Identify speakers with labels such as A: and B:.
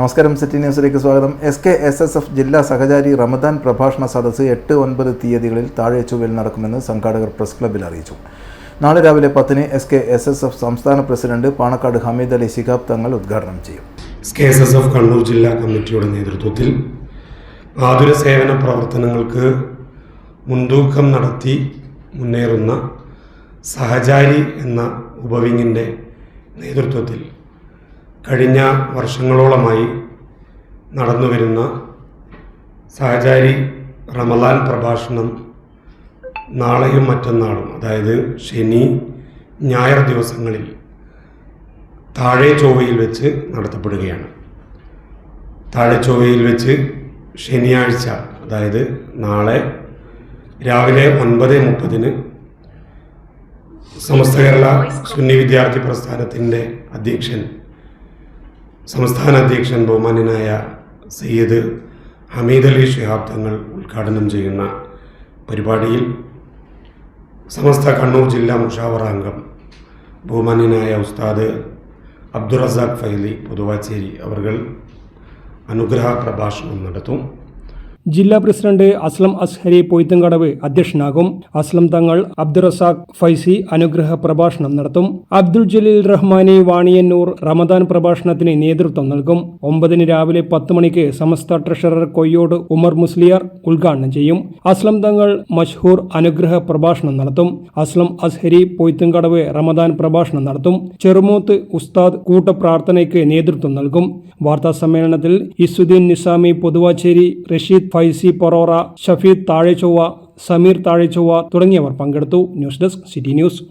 A: നമസ്കാരം. സിറ്റി ന്യൂസിലേക്ക് സ്വാഗതം. SKSSF ജില്ലാ സഹചാരി റമദാൻ പ്രഭാഷണ സദസ്സ് 8-9 തീയതികളിൽ താഴെച്ചുവയിൽ നടക്കുമെന്ന് സംഘാടകർ പ്രസ് ക്ലബ്ബിൽ അറിയിച്ചു. നാളെ രാവിലെ 10-ന് SKSSF സംസ്ഥാന പ്രസിഡന്റ് പാണക്കാട് ഹമീദ് അലി ശിഹാബ് തങ്ങൾ ഉദ്ഘാടനം ചെയ്യും.
B: SKSSF കണ്ണൂർ ജില്ലാ കമ്മിറ്റിയുടെ നേതൃത്വത്തിൽ ആതുര സേവന പ്രവർത്തനങ്ങൾക്ക് മുൻതൂക്കം നടത്തി മുന്നേറുന്ന സഹചാരി എന്ന ഉപവിങ്ങിൻ്റെ നേതൃത്വത്തിൽ കഴിഞ്ഞ വർഷങ്ങളോളമായി നടന്നുവരുന്ന സഹചാരി റമദാൻ പ്രഭാഷണം നാളെയും മറ്റന്നാളും, അതായത് ശനി ഞായർ ദിവസങ്ങളിൽ താഴെ ചൊവ്വയിൽ വെച്ച് നടത്തപ്പെടുകയാണ്. താഴെ ചൊവ്വയിൽ വെച്ച് ശനിയാഴ്ച, അതായത് നാളെ രാവിലെ 9:30-ന് സമസ്ത കേരള സുന്നി വിദ്യാർത്ഥി പ്രസ്ഥാനത്തിൻ്റെ സംസ്ഥാന അധ്യക്ഷൻ ബഹുമാന്യനായ സയ്യിദ് ഹമീദ് അലി ശിഹാബ് തങ്ങൾ ഉദ്ഘാടനം ചെയ്യുന്ന പരിപാടിയിൽ സമസ്ത കണ്ണൂർ ജില്ലാ മുഷാവറ അംഗം ബഹുമാന്യനായ ഉസ്താദ് അബ്ദുറസാഖ് ഫൈലി പൊതുവാച്ചേരി അവർ അനുഗ്രഹ പ്രഭാഷണം നടത്തും.
C: ജില്ലാ പ്രസിഡന്റ് അസ്ലം അസ്ഹരി പൊയ്ത്തുംകടവ് അധ്യക്ഷനാകും. അസ്ലം തങ്ങൾ അബ്ദുറസാഖ് ഫൈസി അനുഗ്രഹ പ്രഭാഷണം നടത്തും. അബ്ദുൽ ജലീൽ റഹ്മാനി വാണിയന്നൂർ റമദാൻ പ്രഭാഷണത്തിന് നേതൃത്വം നൽകും. 9-ന് രാവിലെ 10 മണിക്ക് സമസ്ത ട്രഷറർ കൊയ്യോട് ഉമർ മുസ്ലിയാർ ഉദ്ഘാടനം ചെയ്യും. അസ്ലം തങ്ങൾ മഷ്ഹൂർ അനുഗ്രഹ പ്രഭാഷണം നടത്തും. അസ്ലം അസ്ഹരി പൊയ്ത്തുംകടവ് റമദാൻ പ്രഭാഷണം നടത്തും. ചെറുമൂത്ത് ഉസ്താദ് കൂട്ടപ്രാർത്ഥനയ്ക്ക് നേതൃത്വം നൽകും. വാർത്താ സമ്മേളനത്തിൽ ഇസുദ്ദീൻ നിസാമി പൊതുവാച്ചേരി, റഷീദ് ഫൈസി പൊറോറ, ഷഫീദ് താഴെചൊവ്വ, സമീർ താഴെചൊവ്വ തുടങ്ങിയവർ പങ്കെടുത്തു. News desk city news.